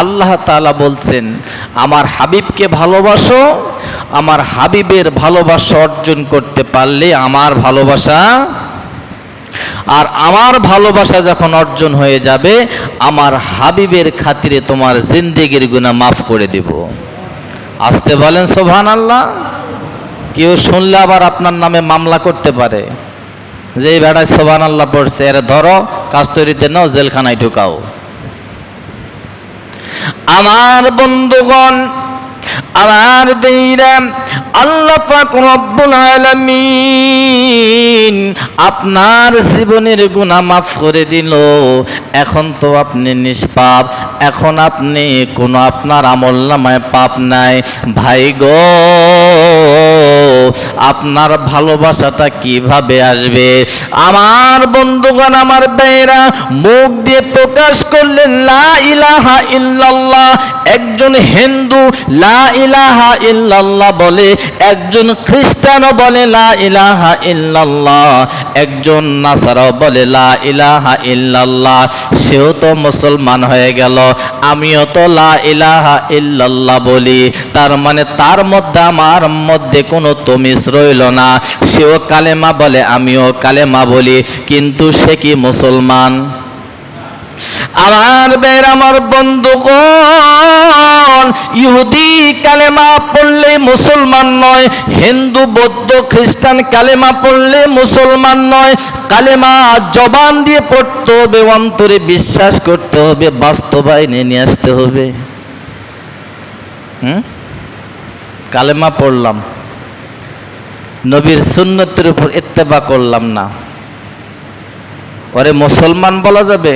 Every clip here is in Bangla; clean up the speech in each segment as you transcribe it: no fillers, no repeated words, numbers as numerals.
আল্লাহ তাআলা বলছেন, আমার হাবিবকে ভালোবাসো, আমার হাবিবের ভালোবাসা অর্জন করতে পারলে আমার ভালোবাসা, আর আমার ভালোবাসা যখন অর্জন হয়ে যাবে, আমার হাবিবের খাতিরে তোমার জিন্দেগির গুনাহ মাফ করে দেব। আসতে বলেন সুবহানাল্লাহ। কেউ শুনলে আবার আপনার নামে মামলা করতে পারে যে এই বেড়ায় সুবহানাল্লাহ পড়ছে, এর ধরো কাস্টডিতে নাও, জেলখানায় ঢুকাও। আমার বন্ধুগণ, আমার ভাইরা, আল্লাহ পাক রব্বুল আলামিন আপনার জীবনের গুনাহ মাফ করে দিল। এখন তো আপনি নিষ্পাপ, এখন আপনি কোনো আপনার আমলনামায় পাপ নাই। ভাই গো, আপনার ভালোবাসাটা কিভাবে আসবে? আমার বন্ধুগণ, আমার ভাইরা, মুখ দিয়ে প্রকাশ করলেন লা ইলাহা ইল্লাল্লাহ। একজন হিন্দু লা ইলাহা ইল্লাল্লাহ বলে, একজন খ্রিস্টানও বলে লা ইলাহা ইল্লাল্লাহ, একজন নাসারাও বলে লা ইলাহা ইল্লাল্লাহ, সেও তো মুসলমান হয়ে গেল। আমিও তো লা ইলাহা ইল্লাল্লাহ বলি, তার মানে তার মধ্যে আমার মধ্যে কোনো তমিজ রইল না। সেও কালেমা বলে, আমিও কালেমা বলি, কিন্তু সে কি মুসলমান? আমার বের, আমার বন্ধুগণ, ইহুদি কালেমা পড়লে মুসলমান নয়, হিন্দু বৌদ্ধ খ্রিস্টান কালেমা পড়লে মুসলমান নয়। কালেমা জবান দিয়ে পড়তে হবে, অন্তরে বিশ্বাস করতে হবে, বাস্তবায়নে নিয়ে আসতে হবে। কালেমা পড়লাম, নবীর সুন্নতের উপর ইত্তেবা করলাম না, ওরে মুসলমান বলা যাবে?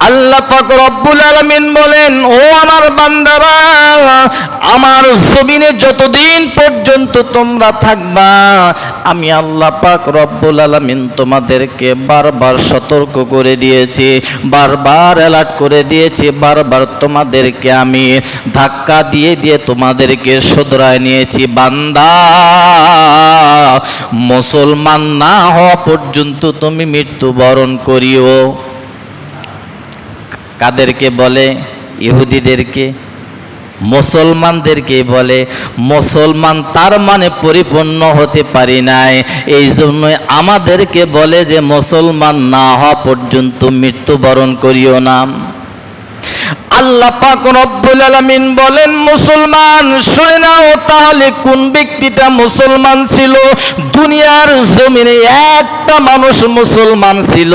আল্লাহ পাক রব্বুল আলামিন বলেন, ও আমার বান্দারা, আমার জমিনে যতদিন পর্যন্ত তোমরা থাকবা, আমি আল্লাহ পাক রব্বুল আলামিন তোমাদেরকে বারবার সতর্ক করে দিয়েছি, বারবার অ্যালার্ট করে দিয়েছি, বারবার তোমাদেরকে আমি ধাক্কা দিয়ে দিয়ে তোমাদেরকে শুধরায় নিয়েছি। বান্দা, মুসলমান না হওয়া পর্যন্ত তুমি মৃত্যুবরণ করিও। কাদেরকে বলে? ইহুদিদেরকে, মুসলমানদেরকে বলে। মুসলমান তার মানে পরিপূর্ণ হতে পারি নাই, এই জন্যই আমাদেরকে বলে যে মুসলমান না হওয়া পর্যন্ত মৃত্যুবরণ করিও না। আল্লাহ পাক রব্বুল আলামিন বলেন, মুসলমান শুনে নাও, তাহলে কোন ব্যক্তিটা মুসলমান ছিল? দুনিয়ার জমিনে একটা মানুষ মুসলমান ছিল,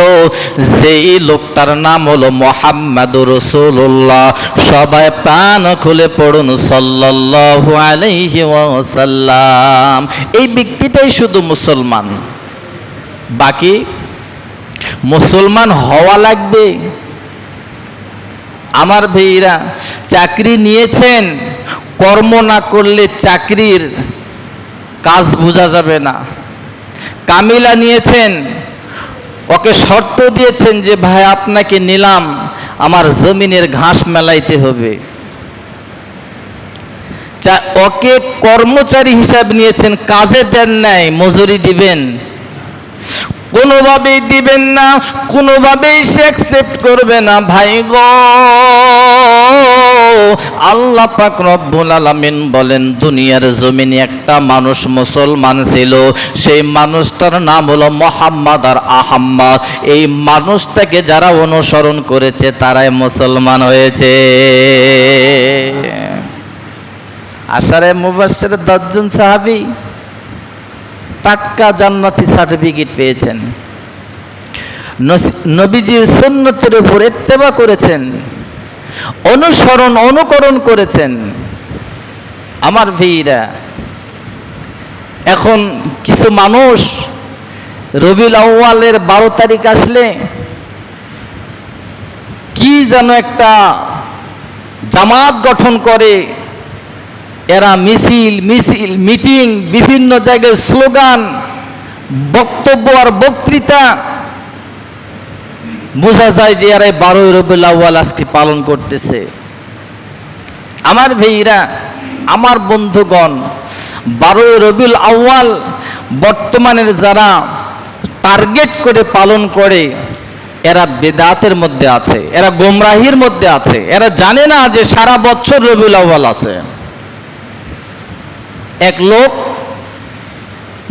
যেই লোকটার নাম হলো মুহাম্মাদুর রাসূলুল্লাহ। সবাই প্রাণ খুলে পড়ুন সাল্লাল্লাহু আলাইহি ওয়াসাল্লাম। এই ব্যক্তিটাই শুধু মুসলমান, বাকি মুসলমান হওয়া লাগবে। আমার ভাইরা, চাকরি নিয়েছেন, কর্ম না করলে চাকরির কাজ বোঝা যাবে না। কামিলা নিয়েছেন, ওকে শর্ত দিয়েছেন যে ভাই আপনাকে নিলাম, আমার জমিনের ঘাস মেলাইতে হবে। ওকে কর্মচারী হিসাব নিয়েছেন, কাজে দেন নাই, মজুরি দিবেন? কোনোভাবেই দিবেন না, কোনোভাবেই সে অ্যাকসেপ্ট করবে না। ভাই গো, আল্লাহ পাক রব্বুল আলামিন বলেন, দুনিয়ার জমিনে একটা মানুষ মুসলমান ছিল, সেই মানুষটার নাম হলো মুহাম্মদ আর আহমদ। এই মানুষটাকে যারা অনুসরণ করেছে তারাই মুসলমান হয়েছে। আশারে মুবাশশির 10 জন সাহাবী টাটকা জান্নাতি সার্টিফিকেট পেয়েছেন, নবীজির সুন্নতের উপর ইত্তেবা করেছেন, অনুকরণ করেছেন। আমার ভাইরা, এখন কিছু মানুষ রবিউল আউয়ালের 12 তারিখ আসলে কি যেন একটা জামাত গঠন করে, এরা মিছিল মিটিং, বিভিন্ন জায়গায় স্লোগান, বক্তব্য আর বক্তৃতা, বোঝা যায় যে এরা 12 রবিউল আউয়াল আজকে পালন করতেছে। আমার ভাইরা, আমার বন্ধুগণ, 12 রবিউল আউয়াল বর্তমানের যারা টার্গেট করে পালন করে, এরা বেদাতের মধ্যে আছে, এরা গোমরাহির মধ্যে আছে, এরা জানে না যে সারা বছর রবিউল আউয়াল আছে। এক লোক,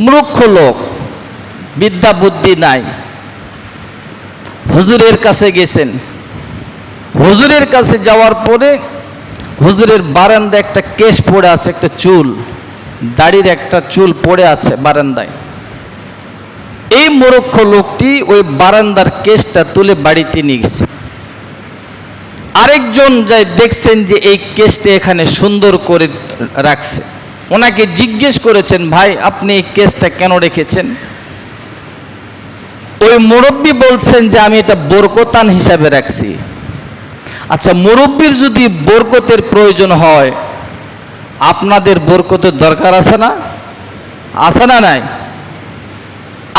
মূর্খ লোক, বিদ্যা বুদ্ধি নাই, হুজুরের কাছে গেছেন। হুজুরের কাছে যাওয়ার পরে হুজুরের বারান্দায় একটা কেশ পড়ে আছে, একটা চুল, দাড়ির একটা চুল পড়ে আছে বারান্দায়। এই মূর্খ লোকটি ওই বারান্দার কেশটা তুলে বাড়িতে নিয়ে গেছে। আরেকজন যাই দেখছেন যে এই কেশটা এখানে সুন্দর করে রাখছে, ওনাকে জিজ্ঞেস করেছেন, ভাই আপনি এই কেশটা কেন রেখেছেন? ওই মুরব্বী বলছেন যে আমি এটা বরকতান হিসাবে রাখছি। আচ্ছা, মুরব্বীর যদি বরকতের প্রয়োজন হয়, আপনাদের বরকতের দরকার আছে না? আছে না নাই?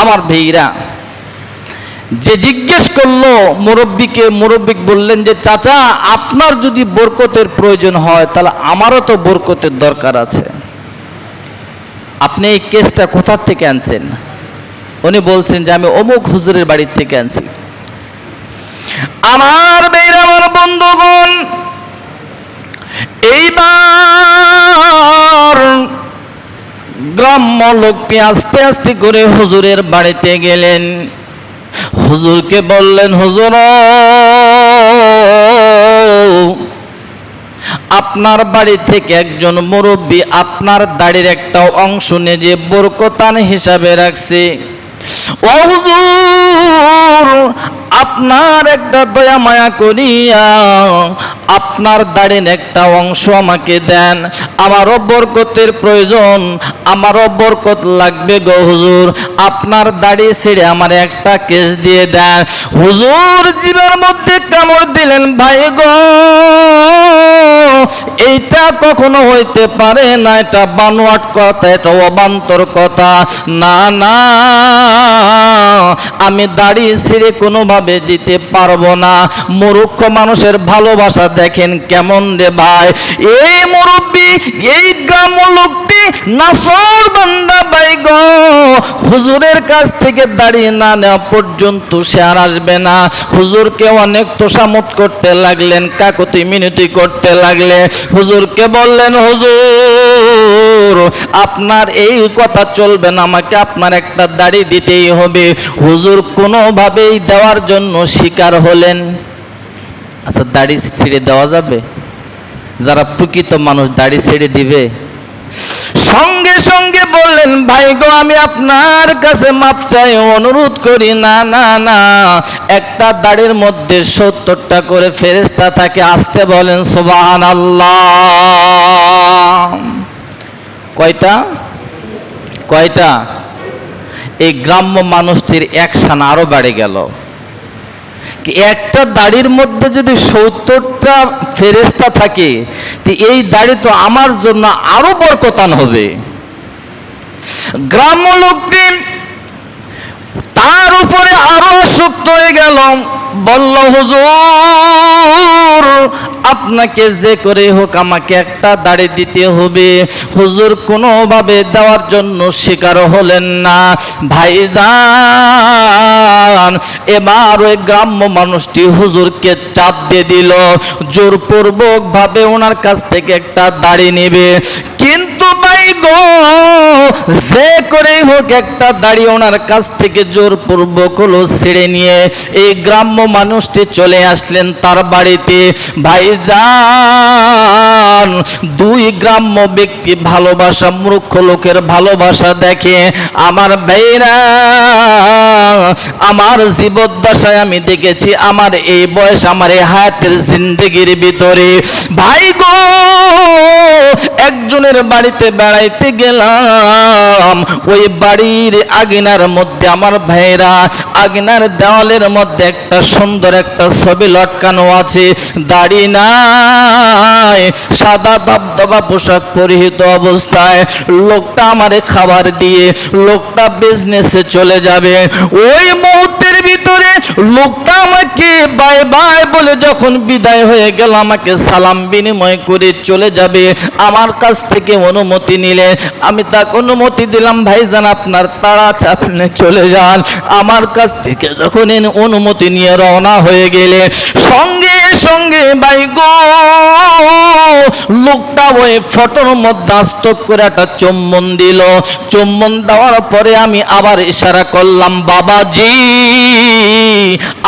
আমার ভাইরা, যে জিজ্ঞেস করলো মুরব্বীকে, মুরব্বী বললেন যে চাচা আপনার যদি বরকতের প্রয়োজন হয় তাহলে আমারও তো বরকতের দরকার আছে, আপনি এই কেসটা কোথা থেকে আনছেন? উনি বলছেন যে আমি অমুক হুজুরের বাড়ি থেকে আনছি। আমার ভাইরা, আমার বন্ধুগণ, এইবার গ্রাম্য লোকটি আস্তে আস্তে করে হুজুরের বাড়িতে গেলেন। হুজুরকে বললেন, হুজুর আপনার বাড়ি থেকে একজন মুরব্বী আপনার দাড়ির একটা অংশ নিয়ে যে বরকতান হিসাবে রাখছে। ও হুজুর, আপনার একটা দয়া মায়া করিয়া আপনার দাড়ির একটা অংশ আমাকে দেন, আমারও বরকতের প্রয়োজন, আমারও বরকত লাগবে গো হুজুর, আপনার দাড়ি ছেড়ে আমার একটা কেশ দিয়ে দেন। হুজুর জিভের মধ্যে কামড় দিলেন, ভাই গো এইটা কখনো হইতে পারে না, এটা বানোয়াট কথা, এটা অবান্তর কথা, না না আমি দাড়ি ছেড়ে কোনোভাবে দিতে পারবো না। মূর্খ মানুষের ভালোবাসা দেখেন কেমন রে ভাই। এই মুরব্বী, এই গ্রাম্য লোকটি নাসর বান্দা ভাই গো, হুজুরের কাছ থেকে দাড়ি না নেওয়া পর্যন্ত সে আর আসবে না। হুজুরকে অনেক তোষামত করতে লাগলেন, কাকুতি মিনতি করতে লাগলে। হুজুরকে বললেন, হুজুর আপনার এই কথা চলবে না, আমাকে আপনার একটা দাড়ি দিতেই হবে। হুজুর কোনোভাবেই দেওয়ার জন্য স্বীকার হলেন। আচ্ছা, দাড়ি ছেড়ে দেওয়া যাবে? যারা প্রকৃত মানুষ দাড়ি ছেড়ে দিবে? সঙ্গে সঙ্গে বললেন, ভাই গো আমি আপনার কাছে মাপ চাই, অনুরোধ করি, না না না, একটা দাড়ির মধ্যে 70টা করে ফেরেশতা থাকে। আসতে বলেন সুবহানাল্লাহ। কয়টা? কয়টা? এই গ্রাম্য মানুষটির অ্যাকশন আরো বেড়ে গেল। একটা দাড়ির মধ্যে যদি 70টা ফেরেশতা থাকে, তো এই দাড়ি তো আমার জন্য আরো বরকতান হবে। গ্রাম্য লোকটি তার উপরে আরো আসক্ত হয়ে গেল, বলল, হুজুর আপনাকে যে করে হোক আমাকে একটা দাড়ি দিতে হবে। হুজুর কোনোভাবে দেওয়ার জন্য স্বীকার হলেন না। ভাইজান, এবার ওই গ্রাম্য মানুষটি হুজুরকে চাপ দিয়ে দিল, জোরপূর্বক ভাবে ওনার কাছ থেকে একটা দাড়ি নেবে। কিন্তু ভাই গো, যে করে হোক একটা দাড়ি ওনার কাছ থেকে জোরপূর্বক হলো ছেড়ে নিয়ে এই গ্রাম্য মানুষটি চলে আসলেন তার বাড়িতে। ভাইজান, দুই গ্রাম্য ব্যক্তি ভালোবাসা, মূর্খ লোকের ভালোবাসা দেখে। আমার ভাইরা, আমার জীবদ্দশায় আমি দেখেছি, আমার এই বয়স, আমার এই হায়াতের জিন্দেগির ভিতরে ভাই গো, একজনের বাড়িতে বেড়াইতে গেলাম, ওই বাড়ির আঙিনার মধ্যে আমার ভাইরা, আঙিনার দেওয়ালের মধ্যে একটা সুন্দর একটা ছবি লটকানো আছে। দাড়ি নাই, সাদা দবদবা পোশাক পরিহিত অবস্থায় লোকটা আমারে খাবার দিয়ে লোকটা বিজনেসে চলে যাবে। ওই মুহূর্তের ভিতরে লোকটা আমাকে বাই বাই বলে যখন বিদায় হয়ে গেল, আমাকে সালাম বিনিময় করে চলে যাবে, আমার কাছ থেকে অনুমতি নিলে আমি তাকে অনুমতি দিলাম, ভাইজান আপনার তাড়া আছে, আপনি চলে যান। আমার কাছ থেকে যখন অনুমতি নিয়ে রওনা হয়ে গেলে সঙ্গে সঙ্গে ভাই গো লোকটা ওই ফটোর মধ্যে আস্তক করে একটা চুম্বন দিল। চুম্বন দেওয়ার পরে আমি আবার ইশারা করলাম, বাবাজি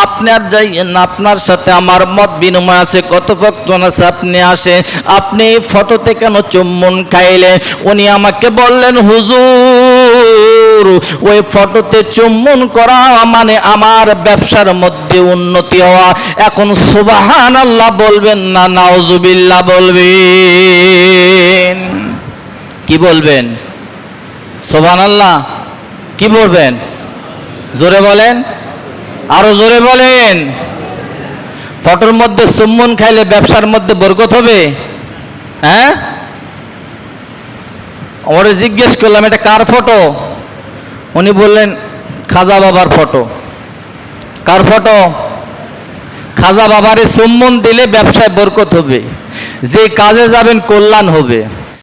আপনি আর যাইয়েন না, আপনার সাথে আমার মত বিনিময় আছে, কথোপকথন আছে, আপনি আসেন। আপনি এই ফটোতে কেন চুম্বন খাইলে? উনি আমাকে বললেন, হুজুর ওই ফটোতে চুম্বন করা মানে আমার ব্যবসার মধ্যে উন্নতি হওয়া। এখন সুবহানাল্লাহ বলবেন না নাউজুবিল্লাহ বলবেন? কি বলবেন? সুবহানাল্লাহ কি বলবেন? জোরে বলেন, আরো জোরে বলেন। ফটোর মধ্যে চুম্বন খাইলে ব্যবসার মধ্যে বরকত হবে? হ্যাঁ, ওরে জিজ্ঞেস করলাম এটা কার ফটো? উনি বললেন খাজা বাবার ফটো। কার ফটো? খাজা বাবারে চুম্বন দিলে ব্যবসায় বরকত হবে, যে কাজে যাবেন কল্যাণ হবে।